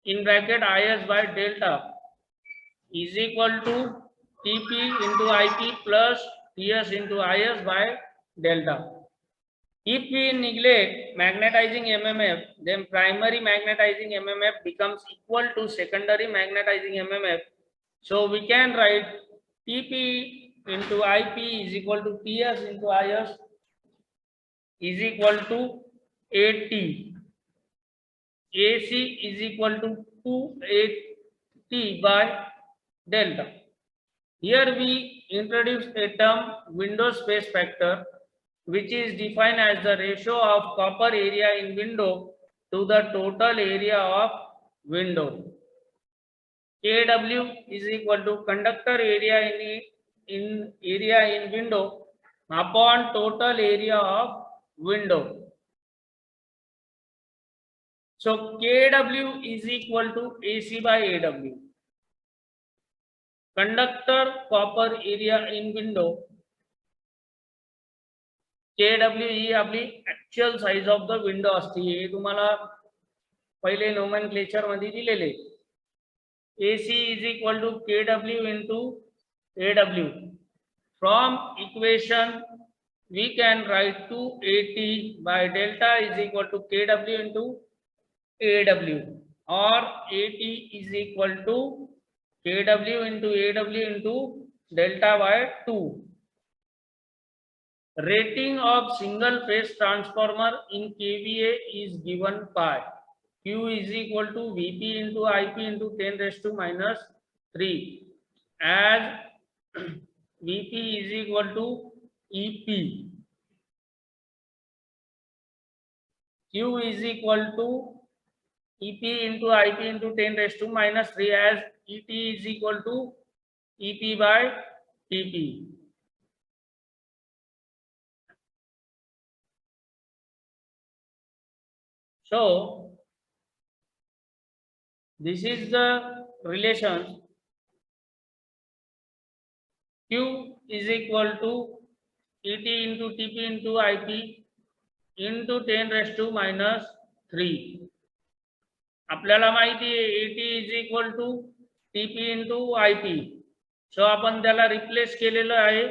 in bracket is by delta is equal to Tp into Ip plus Ts into Is by delta. If we neglect magnetizing MMF, then primary magnetizing MMF becomes equal to secondary magnetizing MMF. So we can write Tp into Ip is equal to Ts into Is is equal to AT. AC is equal to 2AT by delta. Here we introduce a term window space factor, which is defined as the ratio of copper area in window to the total area of window. Kw is equal to conductor area in window upon total area of window. So Kw is equal to AC by Aw. Conductor copper area in window. Kw ही आपली actual size of the window असते. हे तुम्हाला पहिले nomenclature मध्ये दिलेले. AC is equal to Kw into Aw. From equation we can write 2AT by delta is equal to Kw into Aw, or AT is equal to Kw into Aw into delta by 2. Rating of single phase transformer in kVA is given by Q is equal to Vp into Ip into 10 raised to minus 3, as Vp is equal to Ep. Q is equal to Ep into Ip into 10 raised to minus 3, as Et is equal to Ep by Tp. So this is the relation. Q is equal to Et into Tp into Ip into 10 raised to minus 3. आपल्याला माहिती आहे Et is equal to Tp into Ip. सो आपण त्याला replace केलेलं आहे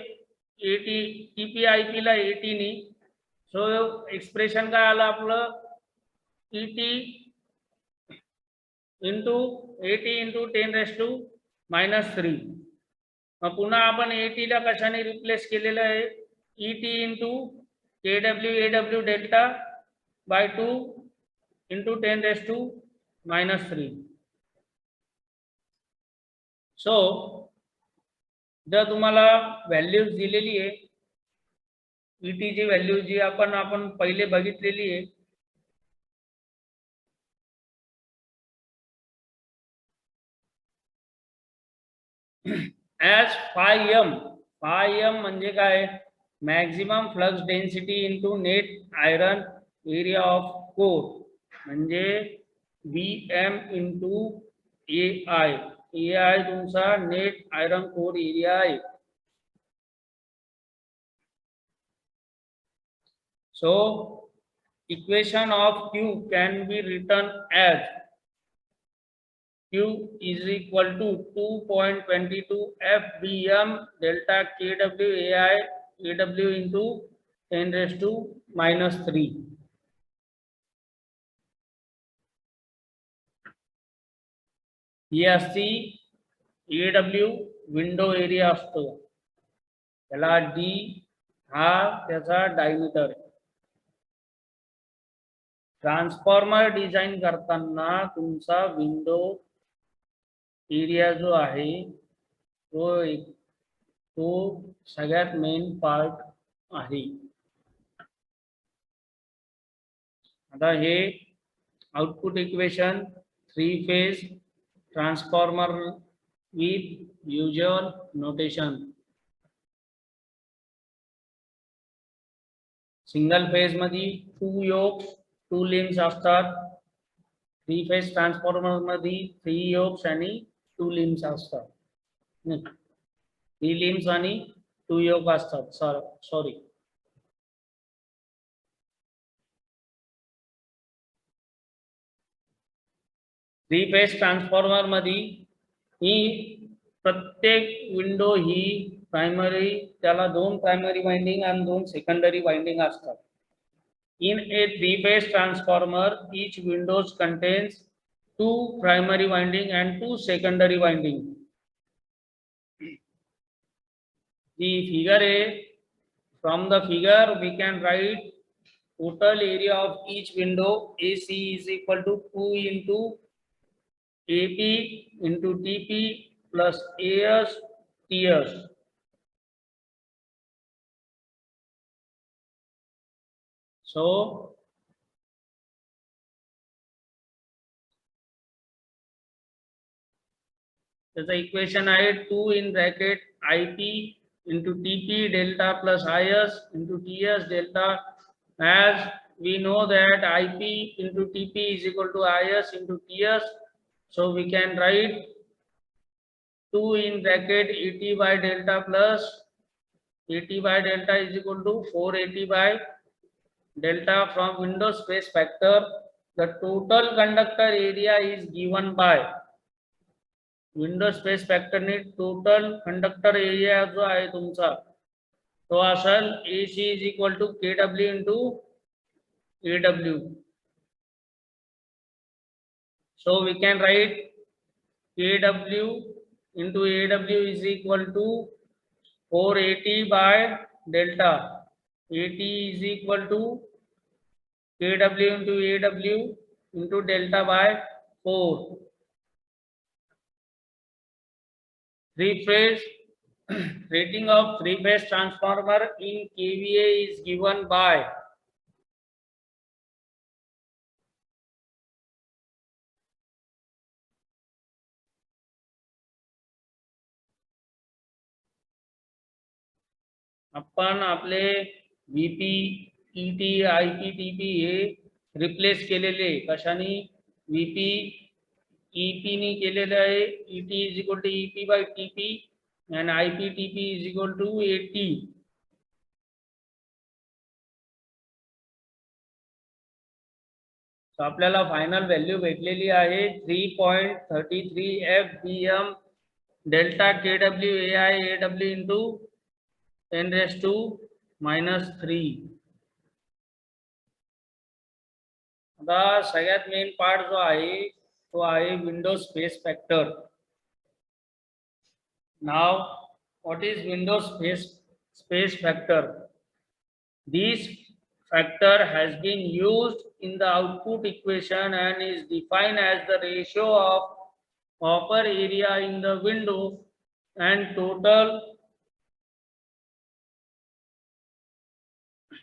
Tp Ip ला Et नी. सो expression काय आलं आपलं Et into 80 into 10 raised to minus 3. मग पुन्हा आपण 80 ला कशाने रिप्लेस केलेलं आहे Et into Kw Aw delta by 2 into 10 raised to minus 3. सो जर तुम्हाला व्हॅल्यूज दिलेली आहे Et ची व्हॅल्यू जी आपण पहिले बघितलेली आहे, as phi m म्हणजे काय, maximum flux density into net iron area of core, म्हणजे Bm इंटू AI. AI तुमचा नेट आयरन कोर एरिया आहे. So equation of Q can be written as Q is equal to 2.22 FBm delta Kw AI Aw into 10 raised to minus 3. ही असती Aw window area असतो, त्याला D हा त्याचा diameter आहे. Transformer design करताना तुमचा window area जो आहे तो सगळ्यात मेन पार्ट आहे. आता हे output equation 3 phase transformer with usual notation. Single phase मध्ये 2 योक्स 2 लिम्स असतात. 3 फेज ट्रान्सफॉर्मर मध्ये 3 योक्स आणि 2 लिम्स असतात. 3 लिम्स आणि 2 योक असतात. सॉरी, थ्री फेज ट्रान्सफॉर्मर मध्ये ही प्रत्येक विंडो ही प्रायमरी, त्याला दोन प्रायमरी वाइंडिंग आणि दोन सेकंडरी वाइंडिंग असतात. In a three-phase transformer, each windows contains two primary winding and two secondary winding. The figure A, from the figure we can write total area of each window AC is equal to 2 into AP into TP plus AS TS. So the equation आहे 2 in bracket IP into TP delta plus IS into TS delta. As we know that IP into TP is equal to IS into TS, so we can write 2 in bracket AT by delta plus AT by delta is equal to 480 by delta. From window space factor, the total conductor area is given by window space फॅक्टरने total conductor area जो आहे तुमचा तो असेल AC is equal to KW into AW. So we can write KW into AW is equal to 480 by delta. AT is equal to KW into AW into delta by 4. Three phase rating of three phase transformer in kVA is given by आपण आपले VP ET IP TP हे replace केलेले कशाने VP EP नी केलेले आहे. ET is equal to EP by TP and IP TP is equal to AT. So आपल्याला final value भेटलेली आहे 3.33 FBM delta KW AI AW into 10 raised to -3. आता सगळ्यात main part जो आहे तो आहे window space factor. Now what is window space factor? This factor has been used in the output equation and is defined as the ratio of copper area in the window and total